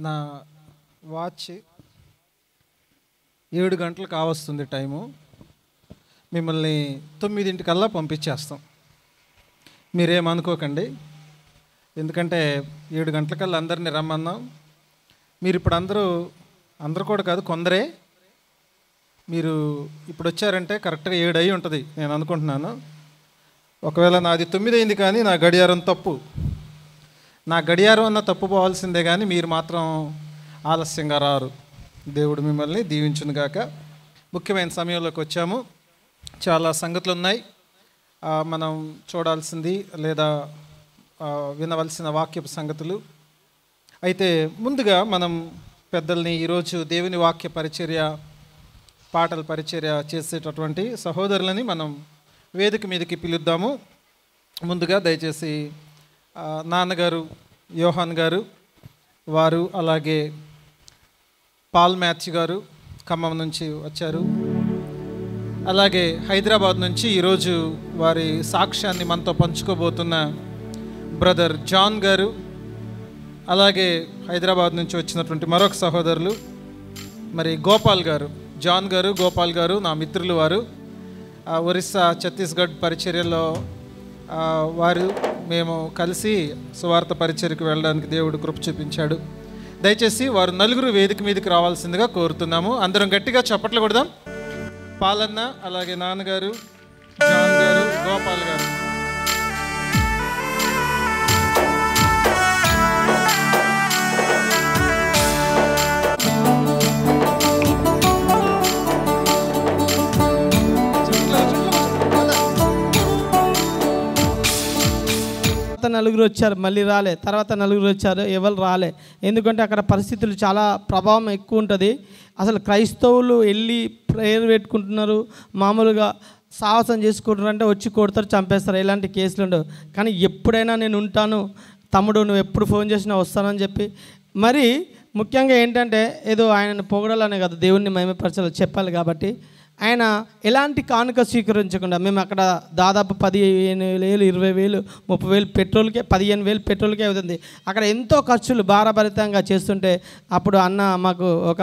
నా వాచ్ 7 గంటలు కావస్తుంది టైము. మిమ్మల్ని 9:00కల్లా పంపించేస్తాం. మీరేమనుకోకండి, ఎందుకంటే 7 గంటలకల్లా అందరినీ రమ్మన్నాం. మీరు ఇప్పుడు అందరూ కూడా కాదు, కొందరే మీరు ఇప్పుడు వచ్చారంటే కరెక్ట్గా 7 అయి ఉంటుంది నేను అనుకుంటున్నాను. ఒకవేళ నాది 9 అయింది కానీ నా గడియారం తప్పు. నా గడియారం అన్న తప్పు పోవాల్సిందే కానీ మీరు మాత్రం ఆలస్యంగా రారు. దేవుడు మిమ్మల్ని దీవించునుగాక. ముఖ్యమైన సమయంలోకి వచ్చాము. చాలా సంగతులు ఉన్నాయి మనం చూడాల్సింది లేదా వినవలసిన వాక్యపు సంగతులు. అయితే ముందుగా మనం పెద్దల్ని ఈరోజు దేవుని వాక్య పరిచర్య, పాటల పరిచర్య చేసేటటువంటి సహోదరులని మనం వేదిక మీదకి పిలుద్దాము. ముందుగా దయచేసి నాన్నగారు యోహాన్ గారు వారు, అలాగే పాల్ మ్యాథ్యూ గారు ఖమ్మం నుంచి వచ్చారు. అలాగే హైదరాబాద్ నుంచి ఈరోజు వారి సాక్ష్యాన్ని మనతో పంచుకోబోతున్న బ్రదర్ జాన్ గారు, అలాగే హైదరాబాద్ నుంచి వచ్చినటువంటి మరొక సహోదరులు మరి గోపాల్ గారు. జాన్ గారు, గోపాల్ గారు నా మిత్రులు. వారు ఒరిస్సా, ఛత్తీస్గఢ్ పరిచర్యలో వారు మేము కలిసి సువార్త పరిచర్యకు వెళ్ళడానికి దేవుడు కృప చూపించాడు. దయచేసి వారు నలుగురు వేదిక మీదకి రావాల్సిందిగా కోరుతున్నాము. అందరం గట్టిగా చప్పట్లు కొడదాం. పాలన్న, అలాగే నాన్నగారు, జాన్ గారు, గోపాల్ గారు. నలుగురు వచ్చారు, మళ్ళీ రాలే. తర్వాత నలుగురు వచ్చారు, ఎవరు రాలే. ఎందుకంటే అక్కడ పరిస్థితులు చాలా ప్రభావం ఎక్కువ ఉంటుంది. అసలు క్రైస్తవులు వెళ్ళి ప్రేయర్ పెట్టుకుంటున్నారు, మామూలుగా సాహసం చేసుకుంటున్నారు అంటే వచ్చి కొడతారు, చంపేస్తారు. ఎలాంటి కేసులు ఉండవు. కానీ ఎప్పుడైనా నేను ఉంటాను తమ్ముడు, నువ్వు ఎప్పుడు ఫోన్ చేసినా వస్తానని చెప్పి. మరి ముఖ్యంగా ఏంటంటే ఏదో ఆయనను పొగడాలనే కదా, దేవుణ్ణి మహిమపరచాలి చెప్పాలి. కాబట్టి ఆయన ఎలాంటి కానుక స్వీకరించకుండా మేము అక్కడ దాదాపు 15,000, 20,000, 30,000 పెట్రోల్కే, 15,000 పెట్రోల్కే అవుతుంది. అక్కడ ఎంతో ఖర్చులు భారభరితంగా చేస్తుంటే అప్పుడు అన్న మాకు ఒక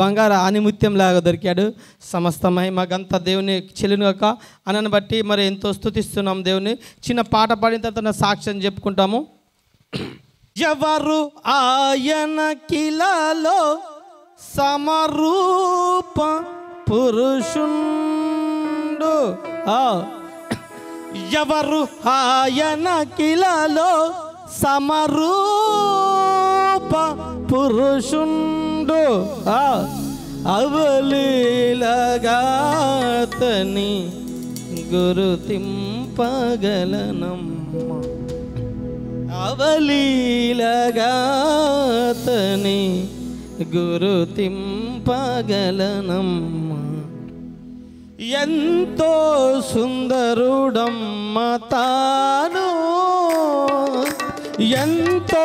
బంగారు ఆనిముత్యంలాగా దొరికాడు. సమస్తమై మాకంతా దేవుని చెల్లినగాక. అన్నను బట్టి మరి ఎంతో స్తుతిస్తున్నాం దేవుని. చిన్న పాట పాడిన తర్వాత సాక్ష్యం చెప్పుకుంటాము. ఎవరు ఆయన కిలలో సమరూప పురుషుండు, ఎవరు ఆయన కిలలో సమరూప పురుషుండు, అవలీలగాతని గురుతింపగలనమ్మ, అవలీలగాతని గురుతింపగలనమ్మ. ఎంతో సుందరుడమ్మ తాను, ఎంతో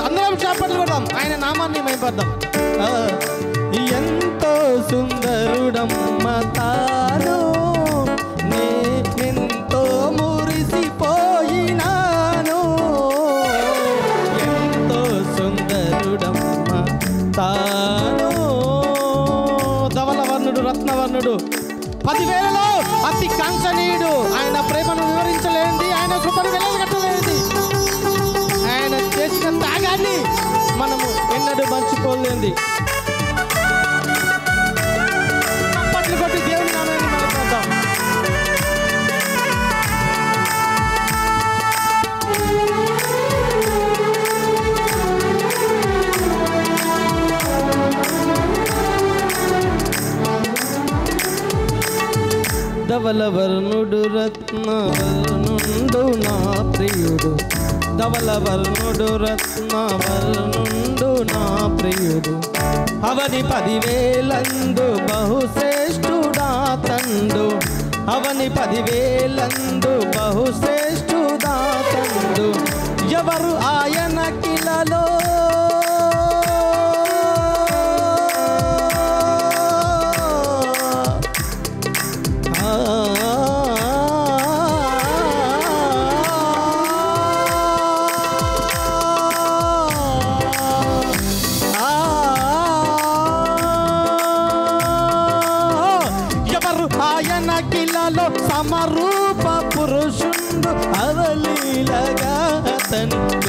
అందరం చేపట్లు కొడదాం, ఆయన నామాన్ని మైపడదాం. ఎంతో సుందరుడమ్మ తాను, నేనెంతో మురిసిపోయినాను. ఎంతో సుందరుడమ్మ తాను, ధవలవర్ణుడు, రత్నవర్ణుడు, 10,000లో అతి కాంక్షణీయుడు. ఆయన ప్రేమను వివరించలేనిది, ఆయన కృపను వెలగట్టలేనిది, ఆయన చేసిన త్యాగాన్ని మనము ఎన్నడూ మర్చిపోలేనిది. చప్పట్లు కొట్టి దేవుని నామాన్ని మహిమపరుద్దాం. ధవలవర్ణుడు, రత్నవర్ణుడు నా ప్రియుడు, ధవలవర్ణుడు, రత్నవర్ణుడు నా ప్రియుడు, అవని 10,000 బహుశ్రేష్ఠుడా తండు, అవని 10,000 బహుశ్రేష్ఠుడా తండు. ఎవరు ఆయన కిలలో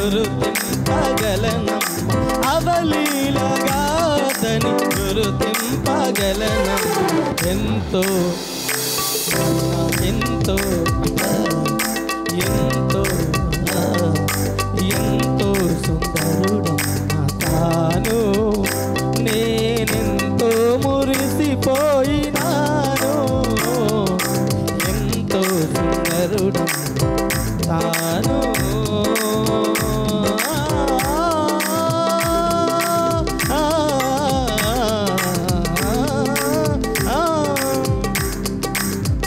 గురుతింపగలనమ్మ, అవలీలగాతని గురుతింపగలనమ్మ. ఎంతో ఎంతో ఎంతో ఎంతో సుందరుడమ్మ తాను, నేనెంతో మురిసిపోయినాను. ఎంతో సుందరుడమ్మ తాను.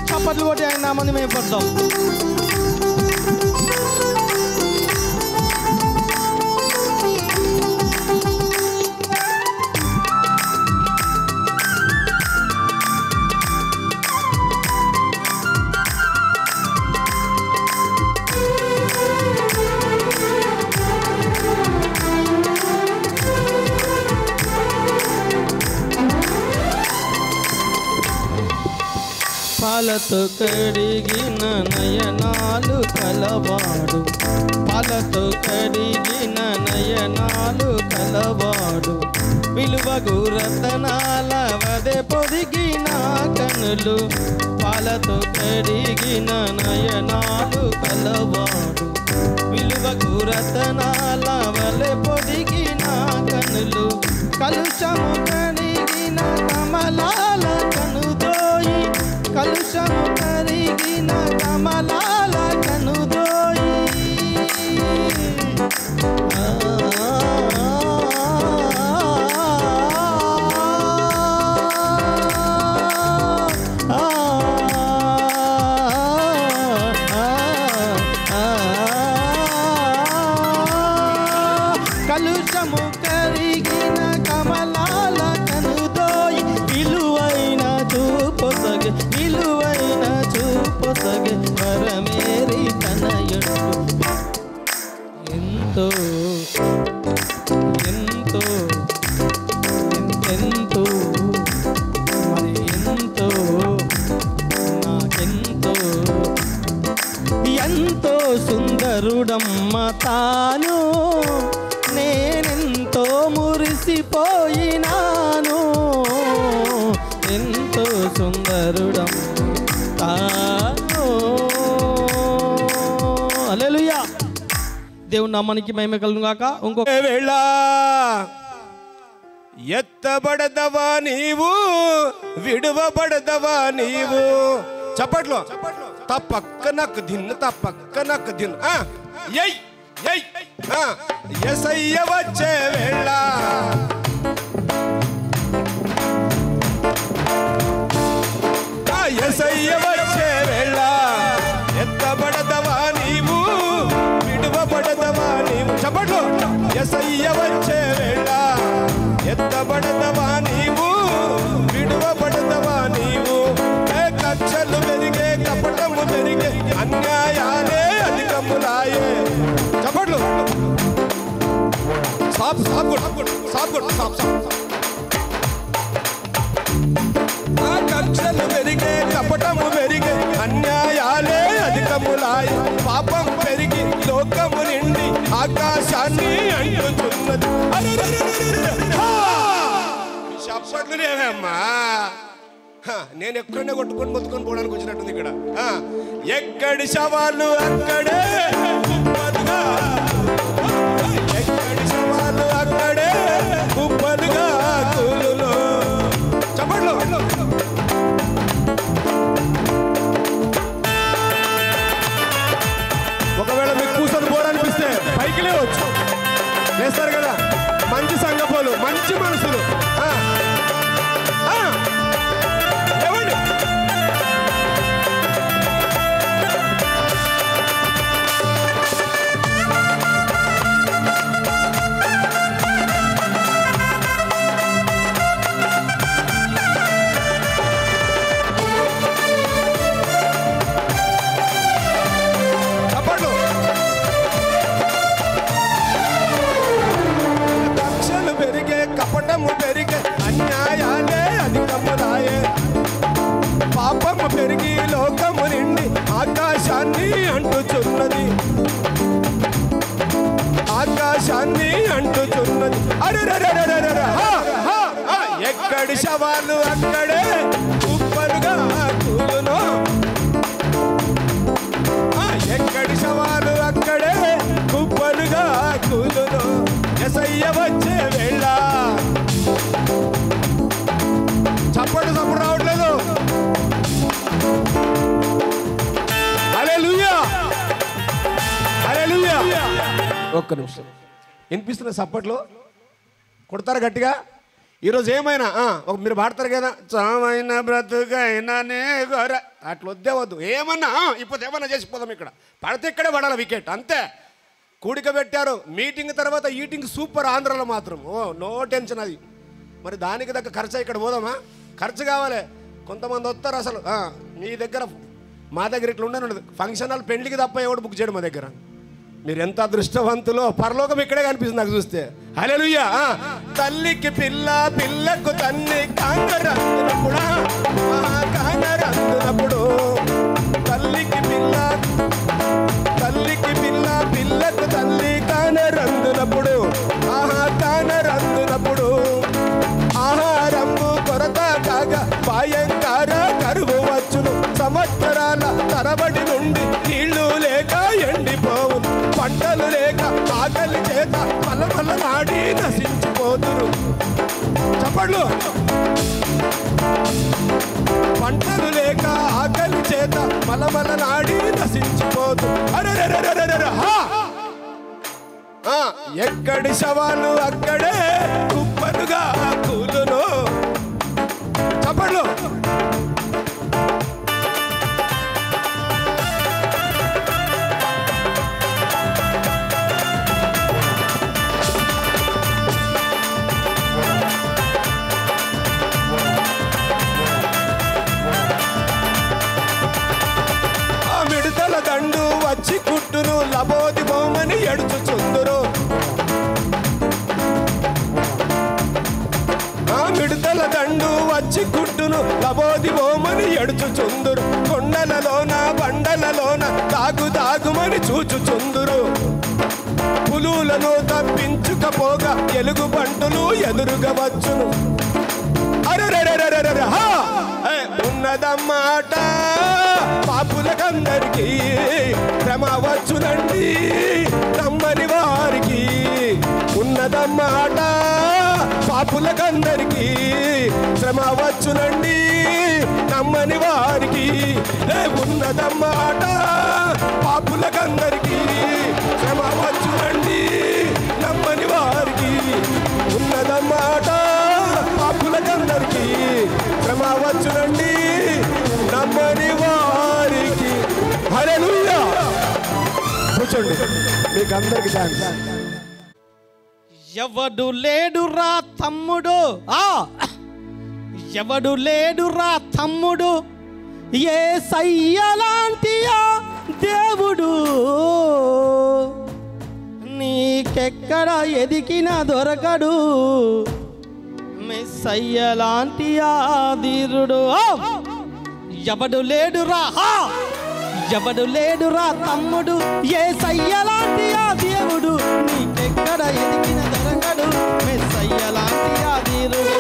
చప్పట్లు కొట్టి ఆయన నామాన్ని మేము పడతాం. పాలతో కడిగిన నయనాలు కలవాడు, పాలతో కడిగిన నయనాలు కలవాడు, విలువగు రతనాల వదె పొదిగిన కనులు, పాలతో కడిగిన నయనాలు కలవాడు, విలువగు రతనాల వలె పొదిగిన కనులు, కలుషము కడిగిన కమలాల కనుదోయి, కలుషము కరిగిన కమలాల కనుదోయి, కలుషము కరిగిన కమలాల కనుదోయి, విలువైన చూపొసగే విలువైన చూపొసగే వరమేరి తనయుడు. ఎంతో ఎంతో ఎంతో మరి ఎంతో నాకెంతో ఎంతో సుందరుడమ్మ తాను, నేనెంతో మురిసిపోయినాను. ఎంతో సుందరుడమ్మ తాను. హల్లెలూయా. దేవుని నామానికి మహిమ కలుగును గాక. ఇంకొక వేళ ఎత్తబడదవా నీవు, విడువబడదవా నీవు. చప్పట్లో తప్పక్క నాకు దిన్ను, తప్పక్క నాకు దిన్ను. యేసయ్య వచ్చే వేళ, యేసయ్య వచ్చే వేళ, ఎత్తబడదవా నీవు, విడువబడదవా నీవు. చప్పట్లో యేసయ్య వచ్చే వేళ, ఎత్తబడదవా నీవు, విడువబడదవా నీవు. కక్షలు పెరిగే, కపటము పెరిగే, అన్యాయాలే అధికములాయే. చప్పట్లు సాప్ సాప్ సాప్ సాప్ సాప్. కక్షలు పెరిగే, కపటము పెరిగే, అన్యాయాలే అధికములాయే. పాపం పెరిగి లోకము నిండి ఆకాశాన్ని అంటుతున్నది. చప్పట్లునేమమ్మా, నేను ఎక్కడనే కొట్టుకొని మొత్తుకొని పోవడానికి వచ్చినట్టుంది ఇక్కడ. ఎక్కడి శవాలు అక్కడే, ఎక్కడి శవాలు అక్కడే కుప్పలుగా కూలులో. చప్పట్లు ఒకవేళ మీకు కూర్చొని పోవాలనిపిస్తే పైకి లేవచ్చు, లేస్తారు కదా మంచి సంగపోలు, మంచి మనసులు. ఏమండి కపటము పెరిగే, అన్యాయాలే అధికములాయే. పాపము పెరిగి లోకము నిండి ఆకాశాన్ని అంటుచున్నది. ఆకాశాన్ని అంటుచున్నది. ఎక్కడి శవాలు అక్కడే కుప్పలుగా కూలును. ఎక్కడి శవాలు అక్కడే కుప్పలుగా కూలును. యేసయ్య వచ్చే వేళ. చప్పట్లు చప్పుడు రావట్లేదు. హల్లెలూయా హల్లెలూయా. ఒక్క నిమిషం వినిపిస్తున్న చప్పట్లు కొడతారు గట్టిగా. ఈరోజు ఏమైనా మీరు పాడతారు కదా, చామైన బ్రతుకైనా నే గొర, అట్లా వద్దే వద్దు. ఏమన్నా ఇప్పుడు ఏమన్నా చేసిపోదాం. ఇక్కడ పడితే ఇక్కడే పడాలి వికెట్ అంతే. కూడిక పెట్టారు, మీటింగ్ తర్వాత ఈటింగ్ సూపర్. ఆంధ్రలో మాత్రం నో టెన్షన్. అది మరి దానికి దగ్గర ఖర్చు. ఇక్కడ పోదామా? ఖర్చు కావాలి. కొంతమంది వస్తారు అసలు మీ దగ్గర. మా దగ్గర ఇట్లా ఉండదు. ఫంక్షన్ హాల్ పెళ్లికి తప్ప ఎవడు బుక్ చేయడం మా దగ్గర. మీరు ఎంత అదృష్టవంతులో. పరలోకం ఇక్కడే కనిపిస్తుంది నాకు చూస్తే. హల్లెలూయా. తల్లికి పిల్ల, పిల్లకు తల్లి కానరందునప్పుడు, కానరందునప్పుడు. తల్లికి పిల్ల, తల్లికి పిల్ల, పిల్లకు తల్లి కానరందునప్పుడు, కానరందునప్పుడు. ఆహారము కొరత కాగా భయంకర కరువు వచ్చును. సంవత్సరాల తరబడి నుండి నీళ్లు లేక ఎండిపోవును. పంటలు లేక ఆకలి చేత మలమల నాడి నశించిపోతురు. చెప్పండి. పంటలు లేక ఆకలి చేత మలమల నాడి నశించిపోతు. ఎక్కడి శవాలు అక్కడే కుప్పలుగా కూలును. చెప్పండి. దండు వచ్చి కుట్టును, లబోది బొమ్మని ఎడుచుచుందురు. మిడతల దండు వచ్చి కుట్టును, లబోది బొమ్మని ఎడుచుచుందురు. కొండలలోన బండలలోన దాగు దాగుమని చూచుచుందురు. పులులను తప్పించుకపోగా ఎలుగు బంటులు ఎదురుగా వచ్చును. ఉన్నదమ్మాట పాపులకందరికీ శ్రమ వచ్చునండి నమ్మని వారికి. ఉన్నదమ్మాట పాపులకందరికీ శ్రమ వచ్చునండి నమ్మని వారికి. ఉన్నదమ్మాట పాపులకందరికీ శ్రమ వచ్చునండి నమ్మని వారికి. ఉన్నదమ్మాట పాపులకందరికీ శ్రమ వచ్చునండి నమ్మని వారికి. హల్లెలూయా. కూర్చోండి, మీకు అందరికి థాంక్స్. ఎవడు లేడురా తమ్ముడు, ఎవడు లేడురా తమ్ముడు, యేసయ్యలాంటి దేవుడు నీకెక్కడ ఎదికినా దొరకడు. మెస్సయ్యలాంటి ధీరుడు. ఎవడు లేడురా, ఎవడు లేడురా తమ్ముడు, యేసయ్యలాంటి దేవుడు నీకెక్కడ ఎదికిన దొరకడు. మెస్సయ్యలాంటి ధీరుడు.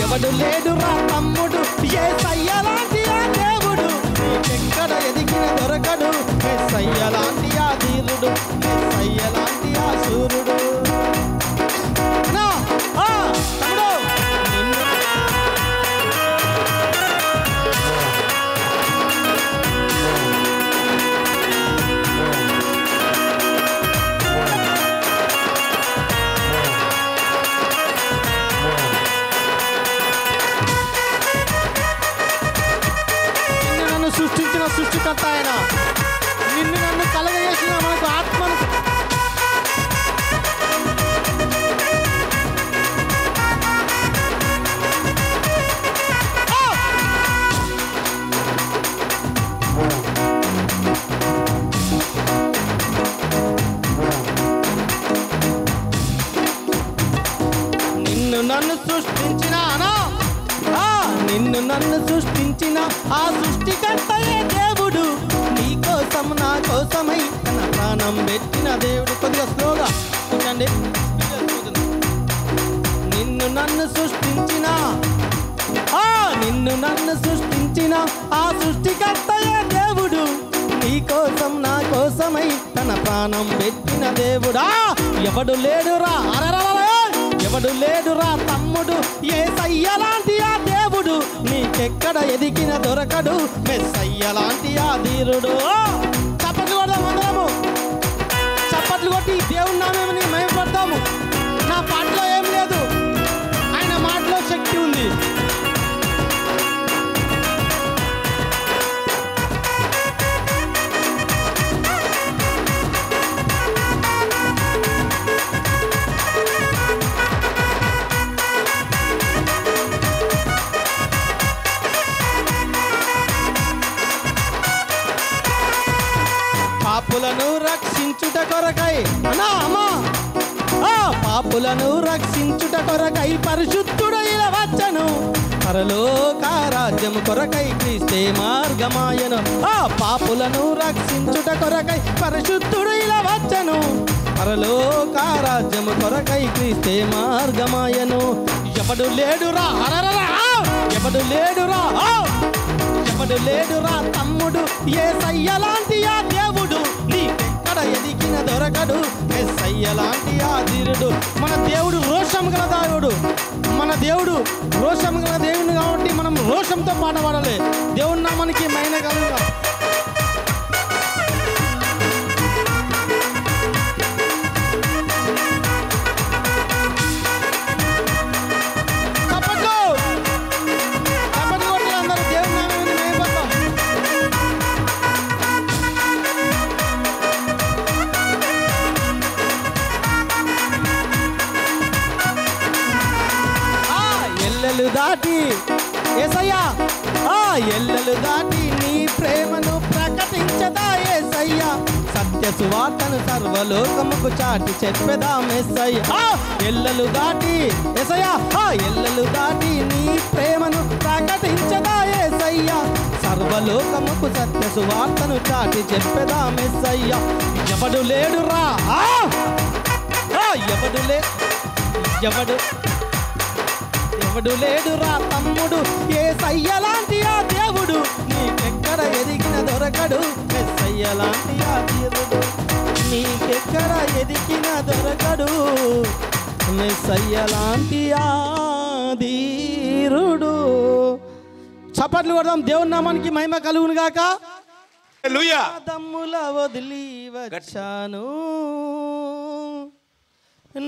ఎవడు లేడురా తమ్ముడు, యేసయ్యలాంటి దేవుడు నీకెక్కడ ఎదికిన దొరకడు. మెస్సయ్యలాంటి ధీరుడు, మెస్సయ్యలాంటి సూర్యుడు. సృష్టించిన సృష్టికర్త ఆయన. నిన్ను నన్ను కలగజేసిన మనకు ఆత్మను నిన్ను నన్ను సృష్టించిన నిన్ను నన్ను సృష్టించిన ఆ సృష్టికర్తయే దేవుడు. నీ కోసం నా కోసమై తన ప్రాణ ప్రాణం పెట్టిన దేవుడు. కొద్దిగా స్లోగా చూడండి. నిన్ను నన్ను సృష్టించిన ఆ సృష్టికర్తయే దేవుడు, నీ కోసం నా కోసమై తన ప్రాణం పెట్టిన దేవుడా. ఎవడు లేడురా ఎవడు లేడురా తమ్ముడు యేసయ్య లాంటి ఆ దేవుడు, నీకెక్కడ ఎదిగిన దొరకడు మెస్సయ్య లాంటి ఆ ధీరుడు. చప్పట్లు కొడదాం అందరము, చప్పట్లు కొట్టి దేవుని నామముని మహిమపడతాము. నా పాటలో ఏం లేదు, ఆయన మాటలో శక్తి ఉంది. పాపులను రక్షించుట కొరకై పాపులను రక్షించుట కొరకై పరిశుద్ధుడు ఇలా వచ్చను, పరలోక రాజ్యము కొరకై క్రీస్తే మార్గమాయను. పాపులను రక్షించుట కొరకై పరిశుద్ధుడు ఇలా వచ్చను, పరలోక రాజ్యము కొరకై క్రీస్తే మార్గమాయను. ఎవడు లేడురా ఎవడు లేడురా తమ్ముడు యేసయ్య లాంటి ఆ దేవుడు, నీకెక్కడ ఎదిగిన దొరకడు యేసయ్య లాంటి ఆ ధీరుడు. మన దేవుడు రోషం గల దేవుడు, మన దేవుడు రోషం గల దేవుడు కాబట్టి మనం రోషంతో పాట పాడాలి. దేవుని నామానికి మహిమ కలుగుగా. దాటి యేసయ్యా ఎల్లలు దాటి నీ ప్రేమను ప్రకటించదా యేసయ్యా, సత్య సువార్తను సర్వలోకముకు చాటి చెప్పదా యేసయ్యా. ఎల్లలు దాటి యేసయ్యా ఎల్లలు దాటి నీ ప్రేమను ప్రకటించదా యేసయ్యా, సర్వలోకముకు సత్య సువార్తను చాటి చెప్పదా యేసయ్యా. ఎవడు లేడురా ఎవడు లేడురా తమ్ముడు యేసయ్య లాంటి ఆ దేవుడు, నీకెక్కడ ఎదిగిన దొరకడు యేసయ్య లాంటి ఆ ధీరుడు, నీకెక్కడ ఎదిగిన దొరకడు యేసయ్య లాంటి ఆ ధీరుడు. చప్పట్లు కొడదాం, దేవుని నామానికి మహిమ కలుగును గాక. హల్లెలూయా. దమ్ముల వదిలి వచ్చాను,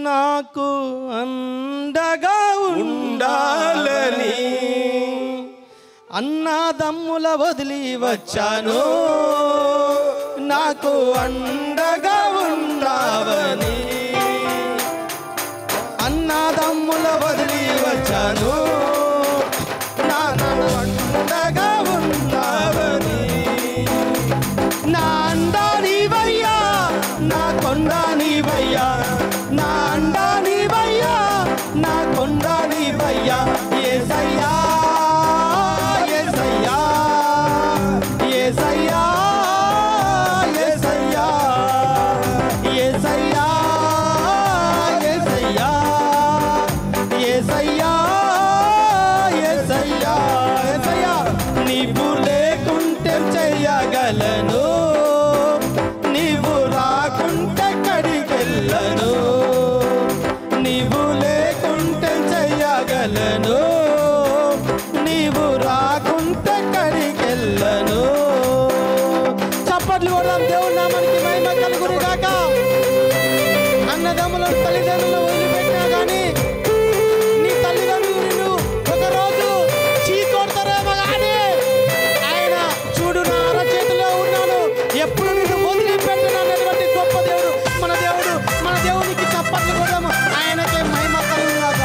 నాకు అండగా ఉండాలని, అన్నదమ్ముల వదిలి వచ్చాను, నాకు అండగా ఉండవని. అన్నదమ్ముల వదిలి వచ్చాను, నాకు అండగా ఉండవని. నా అండా నీవయ్యా, నా కొండ నీవయ్యా, నా అండా నీవయ్యా, నా కొండ నీవయ్యా. యేసయ్యా యేసయ్యా యేసయ్యా యేసయ్యా యేసయ్యా యేసయ్యా యేసయ్యా యేసయ్యా యేసయ్యా. నీవు లేకుంటే చెయ్యగలను, నీవు రాకుంటే కడికెళ్ళను, నీవు లేకుంటే చెయ్యగలను, నీవు రాకుంటే కడికెళ్ళను. చప్పట్లు కొడదాం, దేవుని నామానికి మహిమ కలుగును గాక. అన్నదమ్ముల తల్లిదండ్రులు వదిలిపెట్టినా కానీ నీ తల్లిదండ్రులు నిన్ను ఒకరోజు చీకొడతారేమో కానీ ఆయన చూడు నా అరచేతిలో ఉన్నాను, ఎప్పుడు నిన్ను వదిలిపెట్టనన్నటువంటి గొప్ప దేవుడు మన దేవుడు. మన దేవునికి చప్పట్లు కొడదాము, ఆయనకే మహిమ కలుగును గాక.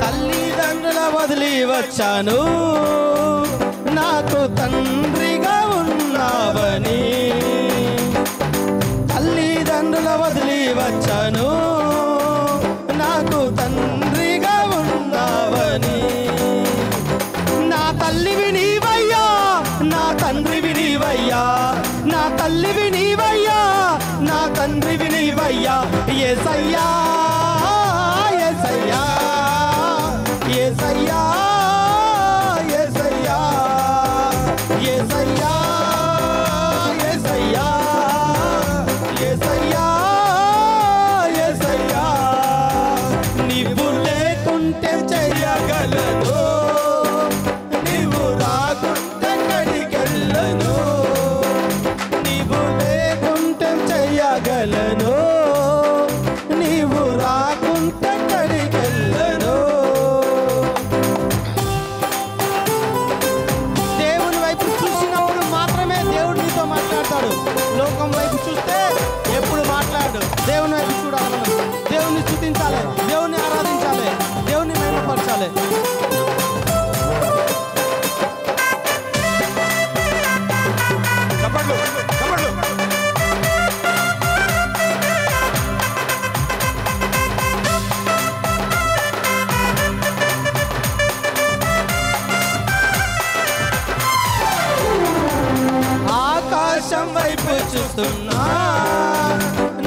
తల్లిదండ్రుల వదిలి వచ్చాను, నాకు తండ్రిగా ఉన్నావని. తల్లిదండ్రుల వదిలి వచ్చాను, తండ్రిగా ఉన్నావని. నా తల్లివి నీవయ్యా, నా తండ్రివి నీవయ్యా, నా తల్లివి నీవయ్యా, నా తండ్రివి నీవయ్యా. యేసయ్యా యేసయ్యా యేసయ్యా యేసయ్యా యేసయ్యా యేసయ్యా యేసయ్యా యేసయ్యా. నీవు లేకుంటే చేయగలను, నీవు రాకుంటే కడిగెళ్ళను. నీవు లేకుంటే చేయగలను, నీవు రాకుంటే కడిగెళ్ళను. దేవుని వైపు చూసినప్పుడు మాత్రమే దేవుడు నీతో మాట్లాడతాడు. లోకం వైపు చూస్తే ఎప్పుడు మాట్లాడు. దేవుని వైపు చూడాలి, దేవుని స్తుతించాలి, దేవుని ఆరాధించాలి, దేవుని మహిమపరచాలి. చప్పట్లు చప్పట్లు. ఆకాశం వైపు చూస్తున్నా,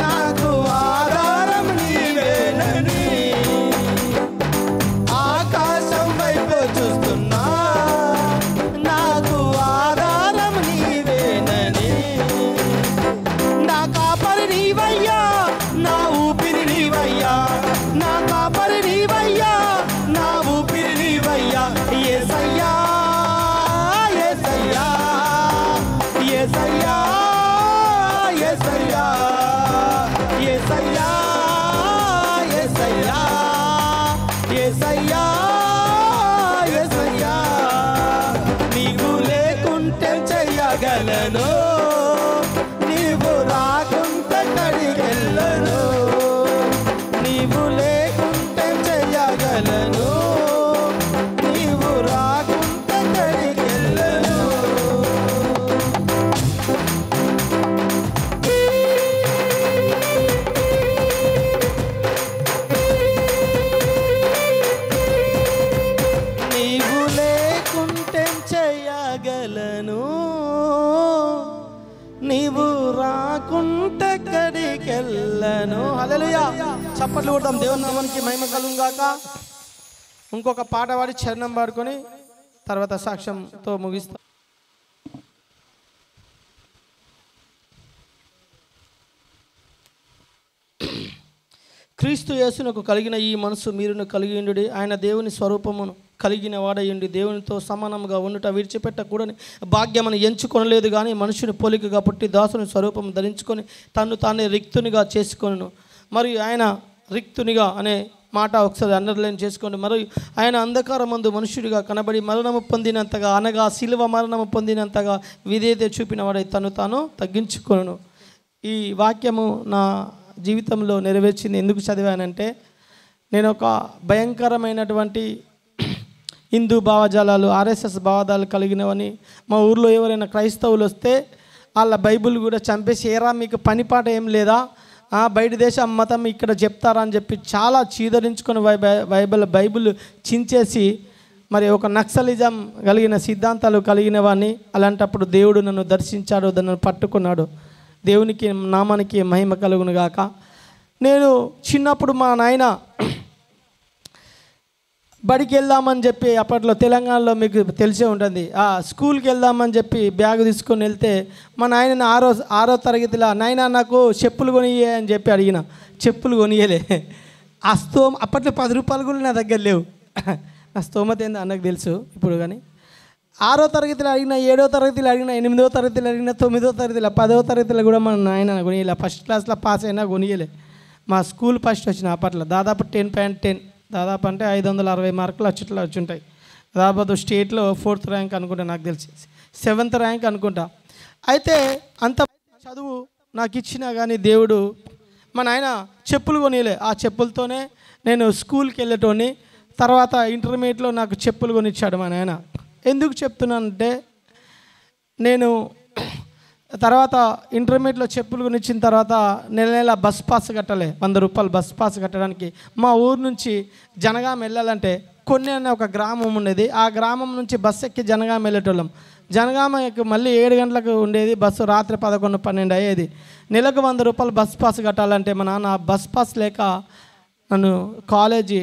నాకు ఆధారం నీవేనని. ఆకాశం వైపు చూస్తున్నా, నాకు ఆధారం నీవేనని. నా కాపరి నీవయ్యా, నా ఊపిరి నీవయ్యా, నా కాపరి నీవయ్యా, నా ఊపిరి నీవయ్యా. యేసయ్యా యేసయ్యా యేసయ్యా యేసయ్యా యేసయ్యా యేసయ్యా యేసయ్యా యేసయ్యా. నీవు లేకుంటే చెయ్యగలను, నీవు రాకుంటే కడిగెళ్ళను. నీవు లేకుంటే చెయ్యగలను, నీవు రాకుంటే కడిగెళ్ళను. నీవు లేకుంటే చెయ్యగలను, నీవు రాకుంటే కడికెళ్ళను. హల్లెలూయా. చప్పట్లు కొడదాం, దేవుని నామానికి మహిమ కలుగును గాక. ఇంకొక పాట పాడి చరణం పాడుకొని తర్వాత సాక్ష్యంతో ముగిస్తాం. క్రీస్తు యేసునకు కలిగిన ఈ మనసు మీరును కలిగి ఉండుడి. ఆయన దేవుని స్వరూపమును కలిగిన వాడయుండి దేవునితో సమానంగా ఉండుట విడిచిపెట్టకూడని భాగ్యమని ఎంచుకొనలేదు, కానీ మనుషుని పోలికగా పుట్టి దాసుని స్వరూపం ధరించుకొని తన్ను తానే రిక్తునిగా చేసుకొను. మరియు ఆయన రిక్తునిగా అనే మాట ఒకసారి అండర్లైన్ చేసుకోండి. మరియు ఆయన అంధకారమందు మనుష్యుడిగా కనబడి మరణము పొందినంతగా, అనగా శిలువ మరణము పొందినంతగా విధేయత చూపినవాడై తను తాను తగ్గించుకొను. ఈ వాక్యము నా జీవితంలో నెరవేర్చింది. ఎందుకు చదివానంటే, నేను ఒక భయంకరమైనటువంటి హిందూ భావజాలాలు, ఆర్ఎస్ఎస్ భావజాలు కలిగినవని, మా ఊర్లో ఎవరైనా క్రైస్తవులు వస్తే వాళ్ళ బైబిల్ కూడా చంపేసి, ఏరా మీకు పనిపాట ఏం లేదా, బయట దేశం మతం ఇక్కడ చెప్తారా అని చెప్పి చాలా చీదరించుకొని బైబిల్ చించేసి, మరి ఒక నక్సలిజం కలిగిన సిద్ధాంతాలు కలిగిన వాడిని. అలాంటప్పుడు దేవుడు నన్ను దర్శించాడు, నన్ను పట్టుకున్నాడు. దేవునికి నామానికి మహిమ కలుగును గాక. నేను చిన్నప్పుడు మా నాయన బడికి వెళ్దామని చెప్పి, అప్పట్లో తెలంగాణలో మీకు తెలిసే ఉంటుంది, స్కూల్కి వెళ్దామని చెప్పి బ్యాగ్ తీసుకొని వెళ్తే మా నాయన ఆరో తరగతిలో, నాయన నాకు చెప్పులు కొనియే అని చెప్పి అడిగిన. చెప్పులు కొనియలే. అప్పట్లో 10 రూపాయలు కూడా నా దగ్గర లేవు. నా స్తోమత ఏందో అన్నకు తెలుసు ఇప్పుడు. కానీ 6వ తరగతిలో అడిగిన, 7వ తరగతిలో అడిగిన, 8వ తరగతిలో అడిగిన, 9వ తరగతిలో, 10వ తరగతిలో కూడా మా నాయన కొనియలే. ఫస్ట్ క్లాస్లో పాస్ అయినా కొనియలే. మా స్కూల్ ఫస్ట్ వచ్చిన అప్పట్లో దాదాపు 10.10, దాదాపు అంటే 560 మార్కులు అచ్చట్లో వచ్చి ఉంటాయి. దాదాపు స్టేట్లో 4th ర్యాంక్ అనుకుంటా, నాకు తెలిసి 7th ర్యాంక్ అనుకుంటా. అయితే అంత చదువు నాకు ఇచ్చినా కానీ దేవుడు, మా నాయన చెప్పులు కొనియలే. ఆ చెప్పులతోనే నేను స్కూల్కి వెళ్ళేటోని. తర్వాత ఇంటర్మీడియట్లో నాకు చెప్పులు కొనిచ్చాడు మా నాయన. ఎందుకు చెప్తున్నానంటే, నేను తర్వాత ఇంటర్మీడియట్లో చెప్పులు కొనిచ్చిన తర్వాత నెల నెల బస్ పాస్ కట్టాలి, 100 రూపాయలు బస్ పాస్ కట్టడానికి. మా ఊరు నుంచి జనగాం వెళ్ళాలంటే కొన్ని అనే ఒక గ్రామం ఉండేది. ఆ గ్రామం నుంచి బస్సు ఎక్కి జనగాం వెళ్ళేటోళ్ళం. జనగామకి మళ్ళీ 7 గంటలకు ఉండేది బస్సు, రాత్రి 11, 12 అయ్యేది. నెలకు 100 రూపాయలు బస్ పాస్ కట్టాలంటే మా నాన్న బస్ పాస్ లేక నన్ను కాలేజీ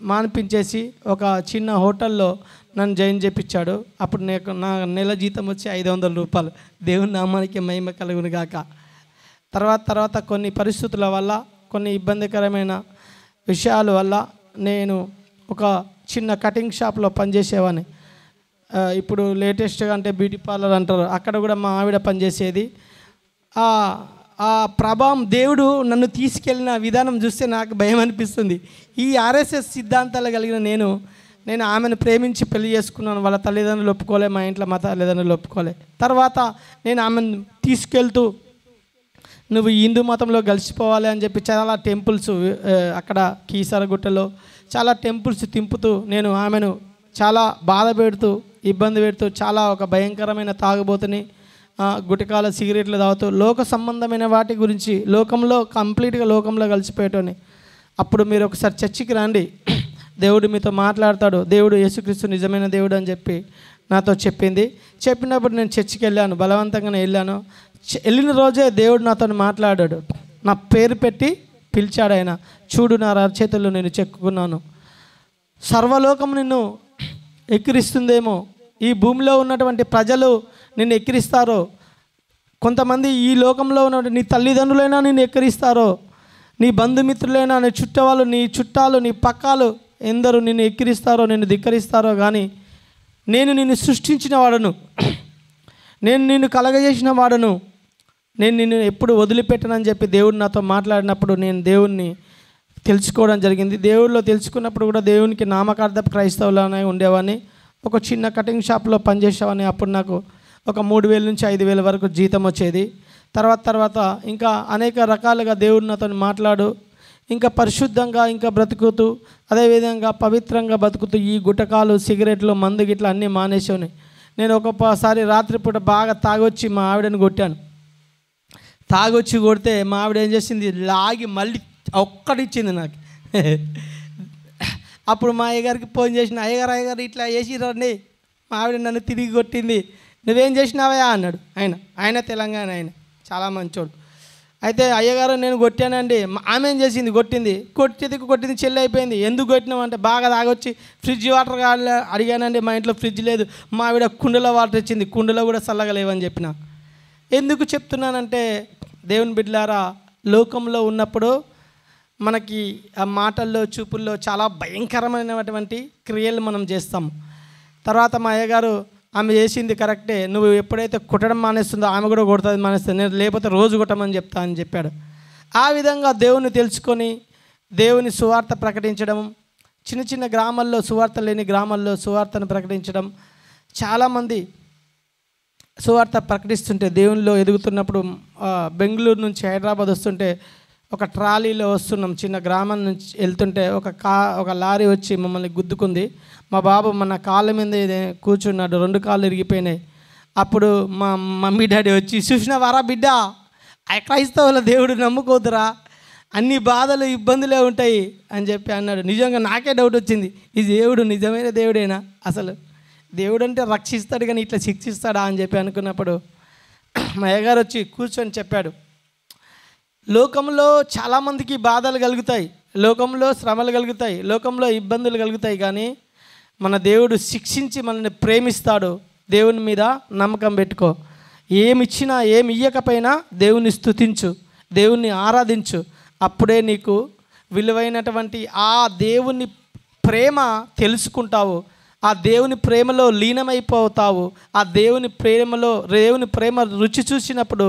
మానిపించేసి ఒక చిన్న హోటల్లో నన్ను జాయిన్ చేయించాడు. అప్పుడు నా నెల జీతం వచ్చి 500 రూపాయలు. దేవుని నామానికి మహిమ కలుగును గాక. తర్వాత కొన్ని పరిస్థితుల వల్ల, కొన్ని ఇబ్బందికరమైన విషయాల వల్ల నేను ఒక చిన్న కటింగ్ షాప్లో పనిచేసేవాడిని. ఇప్పుడు లేటెస్ట్గా అంటే బ్యూటీ పార్లర్ అంటారు, అక్కడ కూడా మా ఆవిడ పనిచేసేది. ఆ ప్రభావం దేవుడు నన్ను తీసుకెళ్ళిన విధానం చూస్తే నాకు భయం అనిపిస్తుంది. ఈ ఆర్ఎస్ఎస్ సిద్ధాంతాలు కలిగిన నేను ఆమెను ప్రేమించి పెళ్లి చేసుకున్నాను. వాళ్ళ తల్లిదండ్రులు ఒప్పుకోలే, మా ఇంట్లో మా తల్లిదండ్రులు ఒప్పుకోలే. తర్వాత నేను ఆమెను తీసుకెళ్తూ నువ్వు హిందూ మతంలో కలిసిపోవాలి అని చెప్పి చాలా టెంపుల్స్, అక్కడ కీసరగుట్టలో చాలా టెంపుల్స్ తింపుతూ నేను ఆమెను చాలా బాధ పెడుతూ, ఇబ్బంది పెడుతూ, చాలా ఒక భయంకరమైన తాగుబోతుని, గుటకాల సిగరెట్లు తాగుతూ లోక సంబంధమైన వాటి గురించి కంప్లీట్గా లోకంలో కలిసిపోయేటోని. అప్పుడు మీరు ఒకసారి చర్చికి రండి, దేవుడు మీతో మాట్లాడతాడు, దేవుడు యేసుక్రీస్తు నిజమైన దేవుడు అని చెప్పి నాతో చెప్పినప్పుడు నేను చర్చికి వెళ్ళాను, బలవంతంగానే వెళ్ళాను. వెళ్ళిన రోజే దేవుడు నాతో మాట్లాడాడు, నా పేరు పెట్టి పిలిచాడు ఆయన. చూడు నా అరచేతుల్లో నేను చెక్కుకున్నాను, సర్వలోకం నిన్ను ఎక్కిరిస్తుందేమో, ఈ భూమిలో ఉన్నటువంటి ప్రజలు నిన్ను ఎక్కిరిస్తారో, కొంతమంది ఈ లోకంలో ఉన్న నీ తల్లిదండ్రులైనా నిన్ను ఎక్కిరిస్తారో, నీ బంధుమిత్రులైనా, నీ చుట్టవాళ్ళు, నీ చుట్టాలు, నీ పక్కాలు ఎందరూ నిన్ను ఎక్కిరిస్తారో, నిన్ను ధిక్కరిస్తారో, కానీ నేను నిన్ను సృష్టించిన వాడను, నేను నిన్ను కలగజేసిన వాడను, నేను నిన్ను ఎప్పుడు వదిలిపెట్టనని చెప్పి దేవుడు నాతో మాట్లాడినప్పుడు నేను దేవుణ్ణి తెలుసుకోవడం జరిగింది. దేవుడిలో తెలుసుకున్నప్పుడు కూడా దేవునికి నామకార్థపు క్రైస్తవులనే ఉండేవాడిని. ఒక చిన్న కటింగ్ షాప్లో పనిచేసేవాడిని. అప్పుడు నాకు ఒక 3,000 నుంచి 5,000 వరకు జీతం వచ్చేది. తర్వాత ఇంకా అనేక రకాలుగా దేవుడు నాతో మాట్లాడు, ఇంకా పరిశుద్ధంగా ఇంకా బ్రతుకుతూ, అదేవిధంగా పవిత్రంగా బతుకుతూ ఈ గుటకాలు, సిగరెట్లు, మందు గిట్ల అన్నీ మానేసేవాని. నేను ఒకసారి రాత్రిపూట బాగా తాగొచ్చి మా ఆవిడని కొట్టాను. తాగొచ్చి కొడితే మా ఆవిడ ఏం చేసింది, లాగి మళ్ళీ ఒక్కటిచ్చింది నాకు. అప్పుడు మా అయ్యగారికి ఫోన్ చేసిన, అయ్యగారు ఇట్లా చేసిరండి, మా ఆవిడ నన్ను తిరిగి కొట్టింది, నువ్వేం చేసినావా అన్నాడు. ఆయన తెలంగాణ, ఆయన చాలా మంచోడు. అయితే అయ్యగారు నేను కొట్టానండి. ఆమె ఏం చేసింది, కొట్టింది చెల్లి అయిపోయింది. ఎందుకు కొట్టినామంటే బాగా తాగొచ్చి ఫ్రిడ్జ్ వాటర్ అడిగానండి, మా ఇంట్లో ఫ్రిడ్జ్ లేదు, మా ఆవిడ కుండలో వాటర్ ఇచ్చింది, కుండలో కూడా చల్లగా లేవని చెప్పిన. ఎందుకు చెప్తున్నానంటే దేవుని బిడ్డలారా, లోకంలో ఉన్నప్పుడు మనకి ఆ మాటల్లో, చూపుల్లో చాలా భయంకరమైనటువంటి క్రియలు మనం చేస్తాం. తర్వాత మా అయ్యగారు, ఆమె చేసింది కరెక్టే, నువ్వు ఎప్పుడైతే కొట్టడం మానేస్తుందో ఆమె కూడా కొడుతుంది మానేస్తుంది, నేను లేకపోతే రోజు కొట్టమని చెప్తా అని చెప్పాడు. ఆ విధంగా దేవుని తెలుసుకొని దేవుని సువార్త ప్రకటించడం, చిన్న గ్రామాల్లో, సువార్త లేని గ్రామాల్లో సువార్తను ప్రకటించడం. చాలామంది సువార్త ప్రకటిస్తుంటే దేవునిలో ఎదుగుతున్నప్పుడు బెంగళూరు నుంచి హైదరాబాద్ వస్తుంటే ఒక ట్రాలీలో వస్తున్నాం, చిన్న గ్రామం నుంచి వెళ్తుంటే ఒక లారీ వచ్చి మమ్మల్ని గుద్దుకుంది. మా బాబు మన కాళ్ళ మీద కూర్చున్నాడు, 2 కాళ్ళు ఇరిగిపోయినాయి. అప్పుడు మా మమ్మీ డాడీ వచ్చి, చూసినావారా బిడ్డ, క్రైస్తవుల దేవుడు నమ్ముకోదురా, అన్ని బాధలు ఇబ్బందులే ఉంటాయి అని చెప్పి అన్నాడు. నిజంగా నాకే డౌట్ వచ్చింది, ఈ దేవుడు నిజమైన దేవుడేనా, అసలు దేవుడు అంటే రక్షిస్తాడు కానీ ఇట్లా శిక్షిస్తాడా అని చెప్పి అనుకున్నప్పుడు మా అయ్యగారు వచ్చి కూర్చొని చెప్పాడు, లోకంలో చాలామందికి బాధలు కలుగుతాయి, లోకంలో శ్రమలు కలుగుతాయి, లోకంలో ఇబ్బందులు కలుగుతాయి, కానీ మన దేవుడు శిక్షించి మనల్ని ప్రేమిస్తాడు. దేవుని మీద నమ్మకం పెట్టుకో, ఏమి ఇచ్చినా ఏమి ఇయ్యకపోయినా దేవుని స్తుతించు, దేవుణ్ణి ఆరాధించు, అప్పుడే నీకు విలువైనటువంటి ఆ దేవుని ప్రేమ తెలుసుకుంటావు, ఆ దేవుని ప్రేమలో లీనమైపోతావు. ఆ దేవుని ప్రేమ రుచి చూసినప్పుడు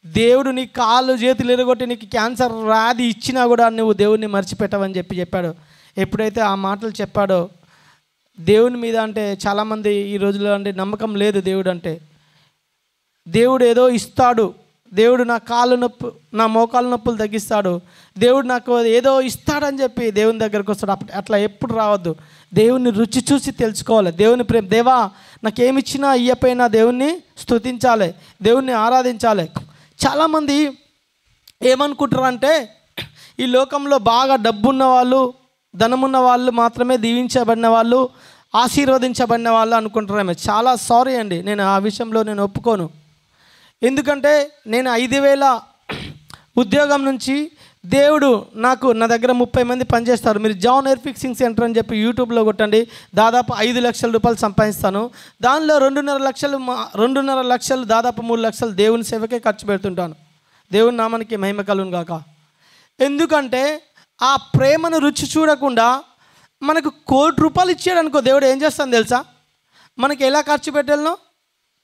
దేవుడు నీ కాళ్ళు చేతులు ఎరగొట్టి నీకు క్యాన్సర్ వ్యాధి ఇచ్చినా కూడా నువ్వు దేవుడిని మర్చిపెట్టవని చెప్పాడు. ఎప్పుడైతే ఆ మాటలు చెప్పాడో, దేవుని మీద అంటే చాలామంది ఈ రోజుల్లో అంటే నమ్మకం లేదు. దేవుడు అంటే దేవుడు ఏదో ఇస్తాడు, దేవుడు నా కాళ్ళు నొప్పి, నా మోకాలు నొప్పులు తగ్గిస్తాడు, దేవుడు నాకు ఏదో ఇస్తాడని చెప్పి దేవుని దగ్గరకు వస్తాడు. అట్లా ఎప్పుడు రావద్దు. దేవుని రుచి చూసి తెలుసుకోవాలి. దేవుని ప్రేమ, దేవా నాకేమిచ్చినా ఇయ్యపోయినా దేవుణ్ణి స్తుతించాలి, దేవుణ్ణి ఆరాధించాలి. చాలామంది ఏమనుకుంటారు అంటే ఈ లోకంలో బాగా డబ్బున్న వాళ్ళు, ధనమున్న వాళ్ళు మాత్రమే దీవించబడిన వాళ్ళు, ఆశీర్వదించబడిన వాళ్ళు అనుకుంటారేమో. చాలా సారీ అండి, నేను ఆ విషయంలో నేను ఒప్పుకోను. ఎందుకంటే నేను 5,000 ఉద్యోగం నుంచి దేవుడు నా దగ్గర 30 మంది పనిచేస్తారు. మీరు జాన్ ఎయిర్ ఫిక్సింగ్ సెంటర్ అని చెప్పి యూట్యూబ్లో కొట్టండి, దాదాపు 5 లక్షల రూపాయలు సంపాదిస్తాను. దానిలో 2.5 లక్షలు దాదాపు 3 లక్షలు దేవుని సేవకే ఖర్చు పెడుతుంటాను. దేవుని నామానికి మహిమ కలుగును గాక. ఎందుకంటే ఆ ప్రేమను రుచి చూడకుండా మనకు ₹1,00,00,000 ఇచ్చాడు అనుకో, దేవుడు ఏం చేస్తాను తెలుసా? మనకి ఎలా ఖర్చు పెట్టాలనో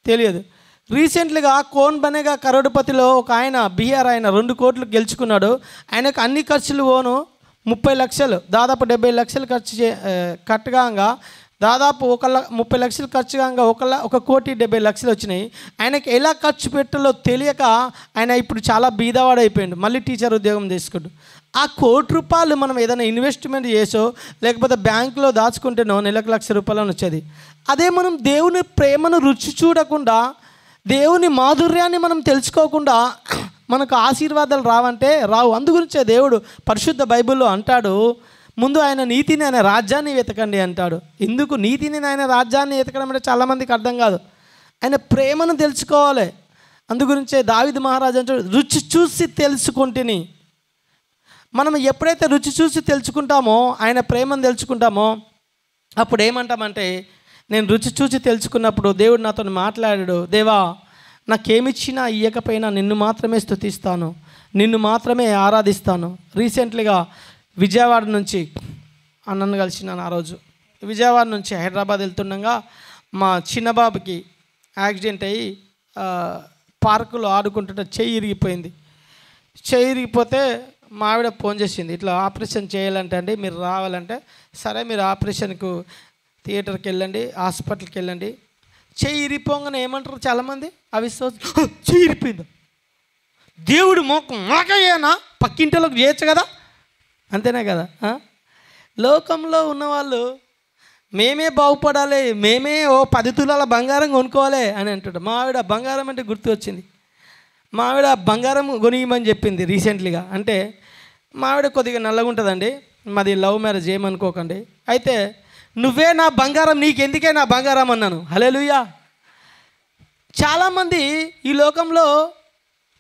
తెలియదు. రీసెంట్లీగా కోన్ బనేగా కరోడుపతిలో ఒక ఆయన, బీహార్ ఆయన 2 కోట్లు గెలుచుకున్నాడు. ఆయనకు అన్ని ఖర్చులు పోను 30 లక్షలు, దాదాపు 70 లక్షలు కట్టగా దాదాపు 30 లక్షలు ఖర్చు కాగా 1,70,00,000 వచ్చినాయి. ఆయనకి ఎలా ఖర్చు పెట్టాలో తెలియక ఆయన ఇప్పుడు చాలా బీదవాడైపోయాడు. మళ్ళీ టీచర్ ఉద్యోగం తీసుకుంటూ ఆ ₹1,00,00,000 మనం ఏదైనా ఇన్వెస్ట్మెంట్ చేసో లేకపోతే బ్యాంకులో దాచుకుంటేనో నెలకు ₹1,00,000 వచ్చేది. అదే మనం దేవుని ప్రేమను రుచి చూడకుండా, దేవుని మాధుర్యాన్ని మనం తెలుసుకోకుండా మనకు ఆశీర్వాదాలు రావంటే రావు. అందుగురించే దేవుడు పరిశుద్ధ బైబిల్లో అంటాడు, ముందు ఆయన నీతిని, ఆయన రాజ్యాన్ని వెతకండి అంటాడు. ఎందుకు నీతిని, ఆయన రాజ్యాన్ని వెతకడం అంటే చాలామందికి అర్థం కాదు. ఆయన ప్రేమను తెలుసుకోవాలి. అందుగురించే దావీదు మహారాజు అంటాడు, రుచి చూసి తెలుసుకుంటుని. మనం ఎప్పుడైతే రుచి చూసి తెలుసుకుంటామో, ఆయన ప్రేమను తెలుసుకుంటామో, అప్పుడు ఏమంటామంటే, నేను రుచి చూసి తెలుసుకున్నప్పుడు దేవుడు నాతో మాట్లాడాడు, దేవా నాకేమిచ్చినా ఇయ్యకపోయినా నిన్ను మాత్రమే స్తుతిస్తాను, నిన్ను మాత్రమే ఆరాధిస్తాను. రీసెంట్లీగా విజయవాడ నుంచి అన్నను కలిసినాను. ఆ రోజు విజయవాడ నుంచి హైదరాబాద్ వెళ్తుండగా మా చిన్నబాబుకి యాక్సిడెంట్ అయ్యి పార్కులో ఆడుకుంటుంటే చెయ్యి ఇరిగిపోయింది. చెయ్యి ఇరిగిపోతే మా ఆవిడ ఫోన్ చేసింది, ఇట్లా ఆపరేషన్ చేయాలంటే అండి మీరు రావాలంటే, సరే మీరు ఆపరేషన్కు థియేటర్కి వెళ్ళండి, హాస్పిటల్కి వెళ్ళండి. చెయ్యి ఇరిగిపోగానే ఏమంటారు చాలామంది, అవిశ్వాసం, చెయ్యి ఇరిపోయింది, దేవుడు మోకయ్యానా, పక్కింటిలోకి చేయొచ్చు కదా, అంతేనే కదా. లోకంలో ఉన్నవాళ్ళు మేమే బాగుపడాలి, మేమే 10 తులాల బంగారం కొనుక్కోవాలి అని అంటాడు. మా ఆవిడ బంగారం అంటే గుర్తు వచ్చింది. మా ఆవిడ బంగారం కొనియమని చెప్పింది రీసెంట్లీగా. అంటే మా ఆవిడ కొద్దిగా నల్లగా ఉంటుందండి, మాది లవ్ మ్యారేజ్, ఏమనుకోకండి. అయితే నువ్వే నా బంగారం, నీకెందుకే నా బంగారం అన్నాను. హల్లెలూయా. చాలామంది ఈ లోకంలో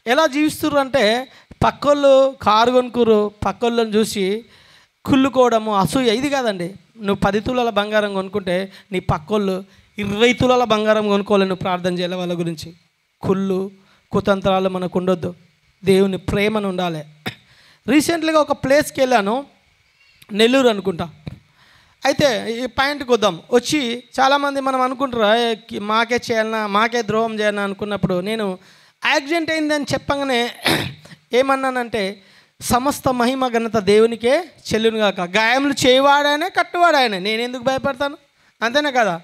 ఎలా జీవిస్తున్నారు అంటే, పక్కోళ్ళు కారు కొనుక్కురు, పక్కోళ్ళని చూసి కుళ్ళుకోవడము, అసూయ. ఇది కాదండి. నువ్వు 10 తులాల బంగారం కొనుక్కుంటే నీ పక్కోళ్ళు 20 తులాల బంగారం కొనుక్కోవాలి. నువ్వు ప్రార్థన చేయాలి వాళ్ళ గురించి. కుళ్ళు కుతంత్రాలు మనకు ఉండొద్దు, దేవుని ప్రేమను ఉండాలి. రీసెంట్లీగా ఒక ప్లేస్కి వెళ్ళాను, నెల్లూరు అనుకుంటా. అయితే ఈ పాయింట్కి వద్దాం. వచ్చి చాలామంది మనం అనుకుంటారు మాకే చేయాలన్నా, మాకే ద్రోహం చేయాలన్నా అనుకున్నప్పుడు, నేను యాక్సిడెంట్ అయిందని చెప్పగానే ఏమన్నానంటే, సమస్త మహిమ ఘనత దేవునికే చెల్లునుగాక. గాయములు చేయవాడాయనే కట్టువాడాయనే, నేను ఎందుకు భయపడతాను, అంతేనే కదా.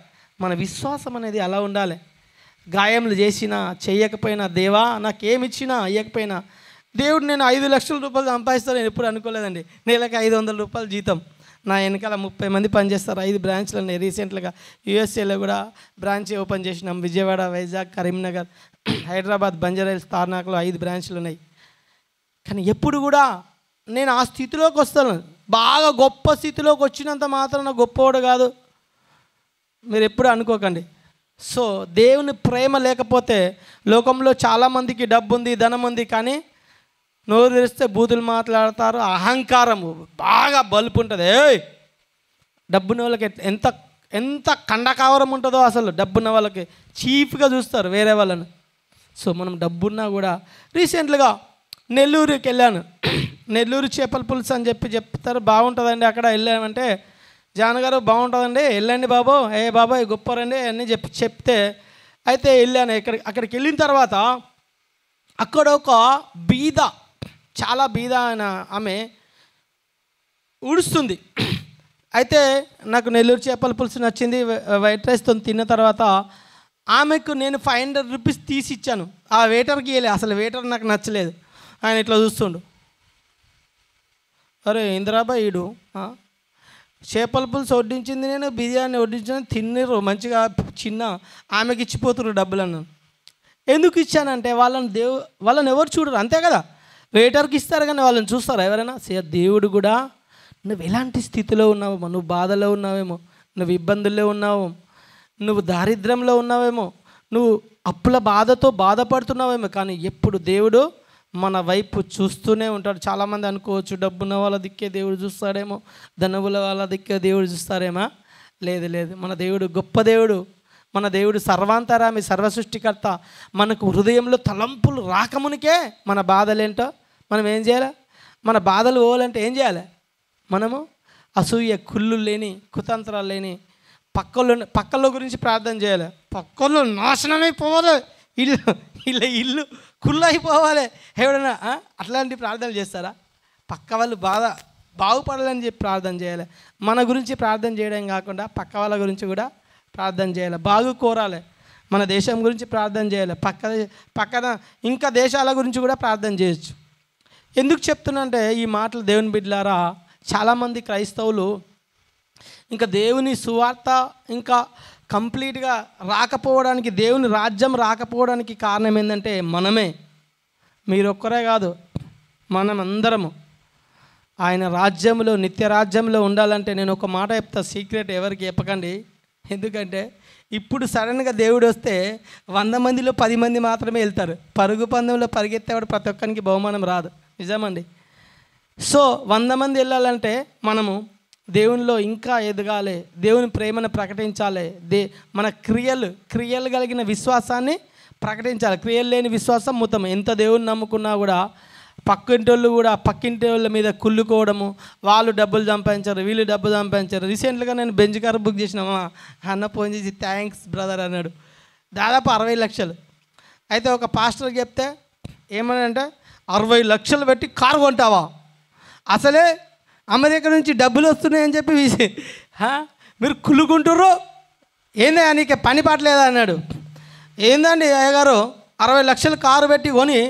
మన విశ్వాసం అనేది అలా ఉండాలి. గాయములు చేసినా చేయకపోయినా, దేవా నాకేమిచ్చినా ఇవ్వకపోయినా, దేవుడు నేను 5 లక్షల రూపాయలు సంపాదిస్తాను నేను ఎప్పుడు అనుకోలేదండి. నెలకు 500 రూపాయలు జీతం. నా వెనకాల 30 మంది పనిచేస్తారు. 5 బ్రాంచ్లు ఉన్నాయి. రీసెంట్గా యూఎస్ఏలో కూడా బ్రాంచ్ ఓపెన్ చేసినాం. విజయవాడ, వైజాగ్, కరీంనగర్, హైదరాబాద్, బంజారాహిల్స్, తార్నాకలో 5 బ్రాంచ్లు ఉన్నాయి. కానీ ఎప్పుడు కూడా నేను ఆ స్థితిలోకి వస్తాను. బాగా గొప్ప స్థితిలోకి వచ్చినంత మాత్రాన గొప్పవాడు కాదు, మీరు ఎప్పుడు అనుకోకండి. సో దేవుని ప్రేమ లేకపోతే, లోకంలో చాలామందికి డబ్బు ఉంది, ధనం ఉంది, కానీ నోరు తెరిస్తే బూతులు మాట్లాడతారు, అహంకారము బాగా బలుపు ఉంటుంది. డబ్బున్న వాళ్ళకి ఎంత ఎంత కండకావరం ఉంటుందో అసలు. డబ్బున్న వాళ్ళకి చీప్గా చూస్తారు వేరే వాళ్ళని. సో మనం డబ్బున్నా కూడా, రీసెంట్గా నెల్లూరుకి వెళ్ళాను. నెల్లూరు చేపల పులుసు అని చెప్తారు, బాగుంటుందండి. అక్కడ వెళ్ళామంటే, జానగారు బాగుంటుందండి, వెళ్ళండి బాబు, ఏ బాబాయ్ గొప్పరండి అన్నీ చెప్తే, అయితే వెళ్ళాను. అక్కడికి వెళ్ళిన తర్వాత అక్కడ ఒక బీద, చాలా బీద అయిన ఆమె ఊడుస్తుంది. అయితే నాకు నెల్లూరు చేపల పులుసు నచ్చింది. వైట్ రైస్తో తిన్న తర్వాత ఆమెకు నేను 500 రూపీస్ తీసి ఇచ్చాను. ఆ వెయిటర్కి ఇవ్వలే. అసలు వెయిటర్ నాకు నచ్చలేదు. ఆయన ఇట్లా చూస్తుండు, అరే ఇందిరాబాయ్ ఈడు చేపల పులుసు వడ్డించింది, నేను బిర్యానీ వడ్డించాను, తిన్నరు మంచిగా చిన్న, ఆమెకి ఇచ్చిపోతున్నారు డబ్బులు అన్నాను. ఎందుకు ఇచ్చానంటే వాళ్ళని ఎవరు చూడరు, అంతే కదా. వెయిటర్కి ఇస్తారు కానీ వాళ్ళని చూస్తారా ఎవరైనా? దేవుడు కూడా నువ్వు ఎలాంటి స్థితిలో ఉన్నావేమో, నువ్వు బాధలో ఉన్నావేమో, నువ్వు ఇబ్బందుల్లో ఉన్నావు, నువ్వు దారిద్ర్యంలో ఉన్నావేమో, నువ్వు అప్పుల బాధతో బాధపడుతున్నావేమో, కానీ ఎప్పుడు దేవుడు మన వైపు చూస్తూనే ఉంటాడు. చాలామంది అనుకోవచ్చు డబ్బున్న వాళ్ళ దిక్కే దేవుడు చూస్తాడేమో, ధనవుల వాళ్ళ దిక్కే దేవుడు చూస్తారేమో. లేదు లేదు, మన దేవుడు గొప్ప దేవుడు. మన దేవుడు సర్వాంతరామి, సర్వసృష్టికర్త. మనకు హృదయంలో తలంపులు రాకమునికే మన బాధలేంటో మనం ఏం చేయాలి? మన బాధలు పోవాలంటే ఏం చేయాలి? మనము అసూయ, కుళ్ళు లేని, కుతంత్రాలు లేని, పక్కల గురించి ప్రార్థన చేయాలి. పక్కలు నాశనమైపోవాలి, ఇల్లు కుళ్ళు అయిపోవాలి. ఎవడన్నా అట్లాంటి ప్రార్థనలు చేస్తారా? పక్క వాళ్ళు బాగుపడాలని చెప్పి ప్రార్థన చేయాలి. మన గురించి ప్రార్థన చేయడం కాకుండా పక్క వాళ్ళ గురించి కూడా ప్రార్థన చేయాలి. బాగు కోరాలి. మన దేశం గురించి ప్రార్థన చేయాలి. పక్కన ఇంకా దేశాల గురించి కూడా ప్రార్థన చేయొచ్చు. ఎందుకు చెప్తున్నా అంటే ఈ మాటలు దేవుని బిడ్డలారా, చాలామంది క్రైస్తవులు ఇంకా దేవుని సువార్త ఇంకా కంప్లీట్గా రాకపోవడానికి, దేవుని రాజ్యం రాకపోవడానికి కారణం ఏంటంటే మనమే. మీరొక్కరే కాదు, మనం అందరము ఆయన రాజ్యంలో, నిత్య రాజ్యంలో ఉండాలంటే నేను ఒక మాట చెప్తా, సీక్రెట్ ఎవరికి చెప్పకండి. ఎందుకంటే ఇప్పుడు సడన్గా దేవుడు వస్తే 100 మందిలో 10 మంది మాత్రమే వెళ్తారు. పరుగు పందెంలో పరిగెత్తేవాడు ప్రతి ఒక్కరికి బహుమానం రాదు. నిజమండి. సో 100 మంది వెళ్ళాలంటే మనము దేవునిలో ఇంకా ఎదగాలి, దేవుని ప్రేమను ప్రకటించాలి, మన క్రియలు కలిగిన విశ్వాసాన్ని ప్రకటించాలి. క్రియలు లేని విశ్వాసం మొత్తం. ఎంత దేవుని నమ్ముకున్నా కూడా పక్కింటి వాళ్ళ మీద కుళ్ళుకోవడము, వాళ్ళు డబ్బులు సంపాదించారు, వీళ్ళు డబ్బులు సంపాదించారు. రీసెంట్గా నేను బెంజ్ కార్ బుక్ చేసినామా, అన్న ఫోన్ చేసి థ్యాంక్స్ బ్రదర్ అన్నాడు. దాదాపు 60 లక్షలు. అయితే ఒక పాస్టర్కి చెప్తే ఏమనంటే 60 లక్షలు పెట్టి కారు కొంటావా? అసలే అమెరికా నుంచి డబ్బులు వస్తున్నాయని చెప్పి మీరు కుళ్ళుకుంటుర్రు, ఏందా నీకు పని పాటలేదా అన్నాడు. ఏందండి అయ్యగారు, 60 లక్షలు కారు పెట్టి కొని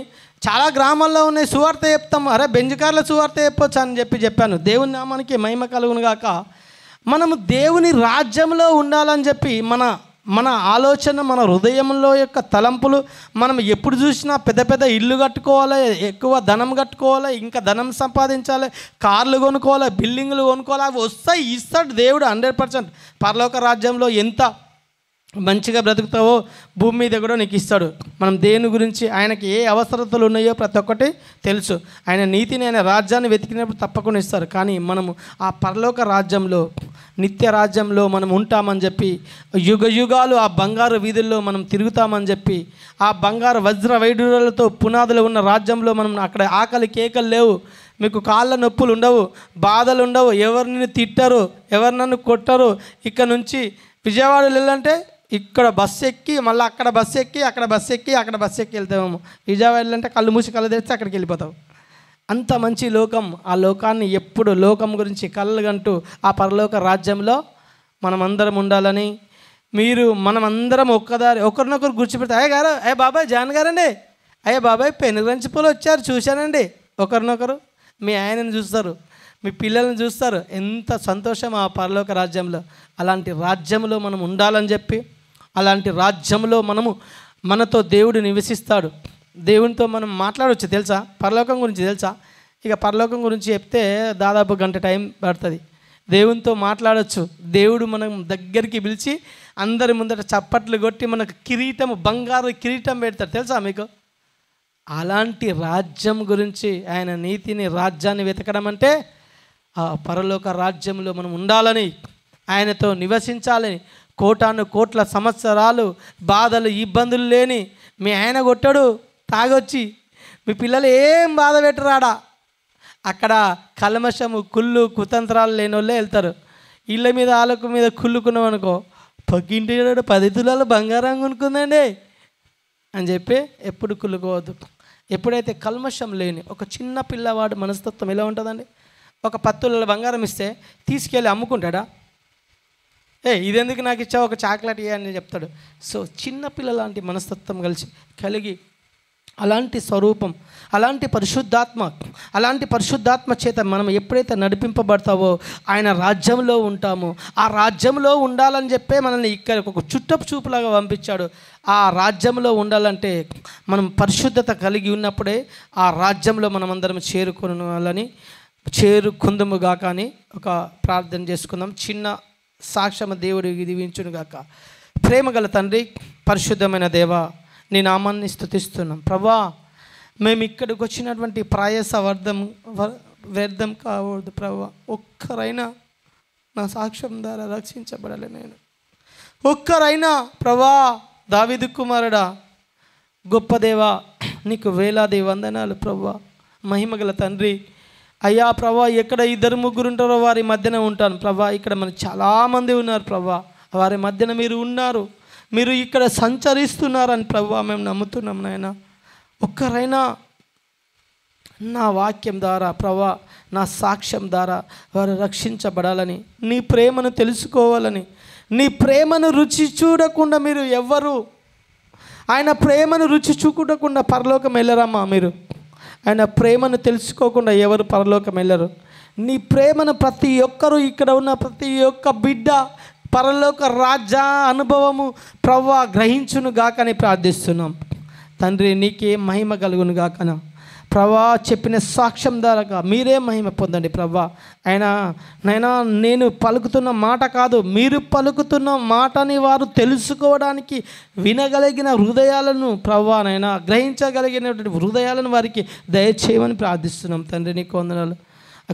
చాలా గ్రామాల్లో ఉన్నాయి, సువార్త చెప్తాం. అరే బెంజ్ కార్లో సువార్త చెప్పొచ్చు అని చెప్పాను. దేవుని నామానికి మహిమ కలుగును గాక. మనము దేవుని రాజ్యంలో ఉండాలని చెప్పి మన ఆలోచన, మన హృదయంలో యొక్క తలంపులు, మనం ఎప్పుడు చూసినా పెద్ద ఇల్లు కట్టుకోవాలి, ఎక్కువ ధనం కట్టుకోవాలి, ఇంకా ధనం సంపాదించాలి, కార్లు కొనుక్కోవాలి, బిల్డింగ్లు కొనుక్కోవాలి. అవి వస్తాయి, ఇస్తాడు దేవుడు 100%. పరలోక రాజ్యంలో ఎంత మంచిగా బ్రతుకుతావో భూమి మీద కూడా నీకు ఇస్తాడు. మనం దేని గురించి, ఆయనకి ఏ అవసరతలు ఉన్నాయో ప్రతి ఒక్కటి తెలుసు. ఆయన నీతిని, ఆయన రాజ్యాన్ని వెతికినప్పుడు తప్పకుండా ఇస్తారు. కానీ మనము ఆ పరలోక రాజ్యంలో, నిత్య రాజ్యంలో మనం ఉంటామని చెప్పి, యుగాలు ఆ బంగారు వీధుల్లో మనం తిరుగుతామని చెప్పి, ఆ బంగారు వజ్ర వైడూర్యాలతో పునాదులు ఉన్న రాజ్యంలో మనం అక్కడ ఆకలి కేకలు లేవు, మీకు కాళ్ళ నొప్పులు ఉండవు, బాధలు ఉండవు, ఎవరు నిన్ను తిట్టరు, ఎవరు నన్ను కొట్టరు. ఇక్కడ నుంచి విజయవాడ వెళ్ళాలంటే ఇక్కడ బస్సు ఎక్కి, మళ్ళీ అక్కడ బస్సు ఎక్కి, అక్కడ బస్సు ఎక్కి, అక్కడ బస్సు ఎక్కి వెళ్తామేమో. విజయవాడ వెళ్ళాలంటే కళ్ళు మూసి కళ్ళు తెరిస్తే అక్కడికి వెళ్ళిపోతావు. అంత మంచి లోకం. ఆ లోకాన్ని ఎప్పుడు లోకం గురించి కళ్ళగంటూ ఆ పరలోక రాజ్యంలో మనమందరం ఉండాలని, మనమందరం ఒకరినొకరు గుర్చిపెడతారు. అయ్య గారు, అయ్య బాబాయ్ జాన్ గారండి, అయ్య బాబాయ్ పెనుగంచిపోలు వచ్చారు చూశానండి. ఒకరినొకరు మీ ఆయనని చూస్తారు, మీ పిల్లల్ని చూస్తారు. ఎంత సంతోషం ఆ పరలోక రాజ్యంలో. అలాంటి రాజ్యంలో మనం ఉండాలని చెప్పి, అలాంటి రాజ్యంలో మనతో దేవుడు నివసిస్తాడు. దేవునితో మనం మాట్లాడవచ్చు. తెలుసా పరలోకం గురించి? తెలుసా? ఇక పరలోకం గురించి చెప్తే దాదాపు గంట టైం పడుతుంది. దేవునితో మాట్లాడవచ్చు. దేవుడు మనం దగ్గరికి పిలిచి అందరి ముందట చప్పట్లు కొట్టి మనకు కిరీటం, బంగారు కిరీటం పెడతాడు. తెలుసా మీకు? అలాంటి రాజ్యం గురించి, ఆయన నీతిని, రాజ్యాన్ని వెతకడం అంటే ఆ పరలోక రాజ్యంలో మనం ఉండాలని, ఆయనతో నివసించాలని, కోట్ల సంవత్సరాలు బాధలు, ఇబ్బందులు లేని, మీ ఆయన కొట్టాడు తాగొచ్చి, మీ పిల్లలు ఏం బాధ పెట్టరాడా. అక్కడ కల్మషము, కుళ్ళు, కుతంత్రాలు లేని వాళ్ళే వెళ్తారు. ఇళ్ళ మీద ఆలకు మీద కుళ్ళుకున్నాం అనుకో, పక్కింటి 10 తులాలు బంగారం కొనుక్కుందండి అని చెప్పి ఎప్పుడు కుళ్ళుకోవద్దు. ఎప్పుడైతే కల్మషం లేని ఒక చిన్న పిల్లవాడు మనస్తత్వం ఎలా ఉంటుందండి? ఒక 10 తులాల బంగారం ఇస్తే తీసుకెళ్ళి అమ్ముకుంటాడా? ఇదెందుకు నాకు ఇచ్చావు, ఒక చాక్లెట్ ఇవ్వని చెప్తాడు. సో చిన్నపిల్ల లాంటి మనస్తత్వం కలిగి అలాంటి స్వరూపం, అలాంటి పరిశుద్ధాత్మ చేత మనం ఎప్పుడైతే నడిపింపబడతావో ఆయన రాజ్యంలో ఉంటామో, ఆ రాజ్యంలో ఉండాలని చెప్పే మనల్ని ఇక్కడ ఒక చుట్టపు చూపులాగా పంపించాడు. ఆ రాజ్యంలో ఉండాలంటే మనం పరిశుద్ధత కలిగి ఉన్నప్పుడే ఆ రాజ్యంలో మనం అందరం చేరుకుందుముగా. కానీ ఒక ప్రార్థన చేసుకుందాం. చిన్న సాక్ష్యం దేవుడు దీవించునుగాక. ప్రేమగల తండ్రి, పరిశుద్ధమైన దేవా, నీ నామాన్ని స్తుతిస్తున్నాం ప్రభా. మేము ఇక్కడికి వచ్చినటువంటి ప్రయాస వ్యర్థం కావద్దు ప్రభా. ఒక్కరైనా నా సాక్ష్యం ద్వారా రక్షించబడాలి. నేను ఒక్కరైనా ప్రభా, దావీదు కుమారుడా, గొప్ప దేవా, నీకు వేలాది వందనాలు ప్రభా. మహిమగల తండ్రి, అయ్యా ప్రభా, ఎక్కడ 2-3 ఉంటారో వారి మధ్యన ఉంటాను ప్రభా. ఇక్కడ మనకు చాలామంది ఉన్నారు ప్రభా, వారి మధ్యన మీరు ఉన్నారు, మీరు ఇక్కడ సంచరిస్తున్నారని ప్రభా మేము నమ్ముతున్నాం నాయన. ఒక్కరైనా నా వాక్యం ద్వారా ప్రభా, నా సాక్ష్యం ద్వారా వారు రక్షించబడాలని, నీ ప్రేమను తెలుసుకోవాలని, నీ ప్రేమను రుచి చూడకుండా మీరు ఎవ్వరు ఆయన ప్రేమను రుచి చూడకుండా పరలోకం వెళ్ళరమ్మా. మీరు ఆయన ప్రేమను తెలుసుకోకుండా ఎవరు పరలోకం వెళ్ళరు. నీ ప్రేమను ప్రతి ఒక్కరూ, ఇక్కడ ఉన్న ప్రతి ఒక్క బిడ్డ పరలోక రాజ్య అనుభవము ప్రవ్వా గ్రహించును గాకని ప్రార్థిస్తున్నాం తండ్రి. నీకే మహిమ కలుగును గాకన ప్రభా. చెప్పిన సాక్ష్యం ద్వారా మీరే మహిమ పొందండి ప్రభా. నైనా నేను పలుకుతున్న మాట కాదు, మీరు పలుకుతున్న మాటని వారు తెలుసుకోవడానికి వినగలిగిన హృదయాలను ప్రభా, నైనా గ్రహించగలిగినటువంటి హృదయాలను వారికి దయచేయమని ప్రార్థిస్తున్నాం తండ్రి. నీకు వందనాలు,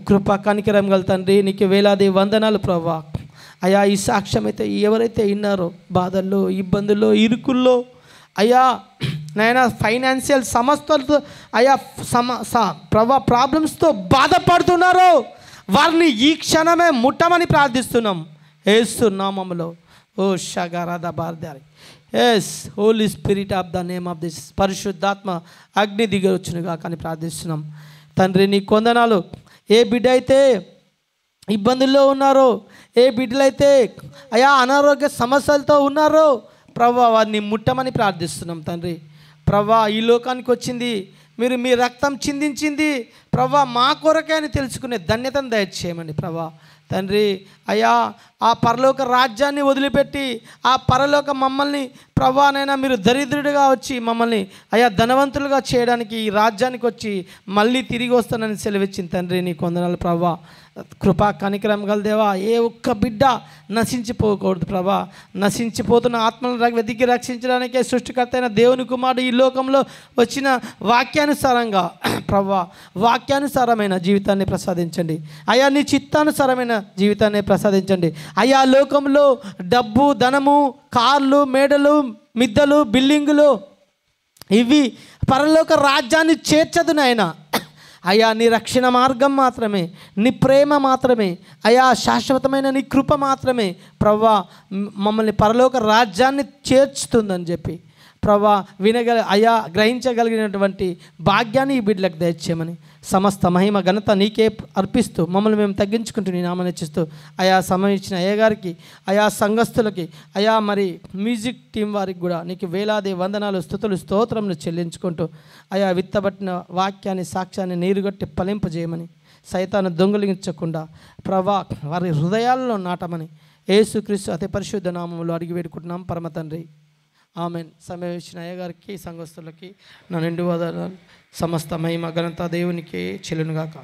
కృపా కనికరం గల తండ్రి, నీకు వేలాది వందనాలు ప్రభా. అయ్యా, ఈ సాక్ష్యం అయితే ఎవరైతే విన్నారో, బాధల్లో, ఇబ్బందుల్లో, ఇరుకుల్లో, అయ్యా నాయనా ఫైనాన్షియల్ సమస్యలతో, అయ్యా ప్రభా ప్రాబ్లమ్స్తో బాధపడుతున్నారో వారిని ఈ క్షణమే ముట్టమని ప్రార్థిస్తున్నాం యేసు నామములో. ఓ షగరాద బార్దారి ఎస్ holy spirit of the name of this, పరిశుద్ధాత్మ అగ్ని దిగొచ్చునుగా కానీ ప్రార్థిస్తున్నాం తండ్రి. నీ కొందనాలు. ఏ బిడ్డ అయితే ఇబ్బందుల్లో ఉన్నారో, ఏ బిడ్డలైతే అయా అనారోగ్య సమస్యలతో ఉన్నారో ప్రభా, వారిని ముట్టమని ప్రార్థిస్తున్నాం తండ్రి. ప్రభా, ఈ లోకానికి వచ్చింది మీరు, మీ రక్తం చిందించింది ప్రభా మా కొరకే అని తెలుసుకునే ధన్యతను దయచేయమండి ప్రభా తండ్రి. అయ్యా, ఆ పరలోక రాజ్యాన్ని వదిలిపెట్టి ఆ పరలోక మమ్మల్ని ప్రభానైనా మీరు దరిద్రుడిగా వచ్చి మమ్మల్ని అయ్యా ధనవంతులుగా చేయడానికి ఈ రాజ్యానికి వచ్చి మళ్ళీ తిరిగి వస్తానని సెలవిచ్చింది తండ్రి. నీ కొందనాలు ప్రభా. కృపా కనికరం గల దేవా, ఏ ఒక్క బిడ్డ నశించిపోకూడదు ప్రభా. నశించిపోతున్న ఆత్మలను వెతికి రక్షించడానికే సృష్టికర్త అయిన దేవుని కుమారుడు ఈ లోకంలో వచ్చిన వాక్యానుసారంగా ప్రభా, వాక్యానుసారమైన జీవితాన్ని ప్రసాదించండి అయ్యా. నీ చిత్తానుసారమైన జీవితాన్ని ప్రసాదించండి అయ్యా. లోకంలో డబ్బు, ధనము, కార్లు, మేడలు, మిద్దలు, బిల్డింగులు ఇవి పరలోక రాజ్యాన్ని చేర్చదు నాయన. అయ్యా, నీ రక్షణ మార్గం మాత్రమే, నీ ప్రేమ మాత్రమే అయ్యా, శాశ్వతమైన నీ కృప మాత్రమే ప్రభా మమ్మల్ని పరలోక రాజ్యాన్ని చేర్చుతుందని చెప్పి ప్రభా అయ్యా గ్రహించగలిగినటువంటి భాగ్యాన్ని ఈ బిడ్డలకు దయచేయమని సమస్త మహిమ ఘనత నీకే అర్పిస్తూ మమ్మల్ని మేము తగ్గించుకుంటూ నీ నామాన్ని హెచ్చిస్తూ అయా సమయం ఇచ్చిన అయ్య గారికి, అయా సంఘస్థులకి, అయా మరి మ్యూజిక్ టీం వారికి కూడా నీకు వేలాది వందనాలు, స్తుతులు, స్తోత్రములు చెల్లించుకుంటూ అయా విత్తబట్టిన వాక్యాన్ని, సాక్ష్యాన్ని నీరుగట్టి ఫలింపజేయమని, సైతాన్ని దొంగిలించకుండా ప్రభా వారి హృదయాల్లో నాటమని యేసుక్రీస్తు అతి పరిశుద్ధ నామములో అడిగి వేడుకుంటున్నాం పరమ తండ్రి. ఆమెన్. సమయం ఇచ్చిన అయ్య గారికి, సంఘస్థులకి నా నిండు వదనాలు. సమస్త మహిమ ఘనత దేవునికి చెల్లునుగాక.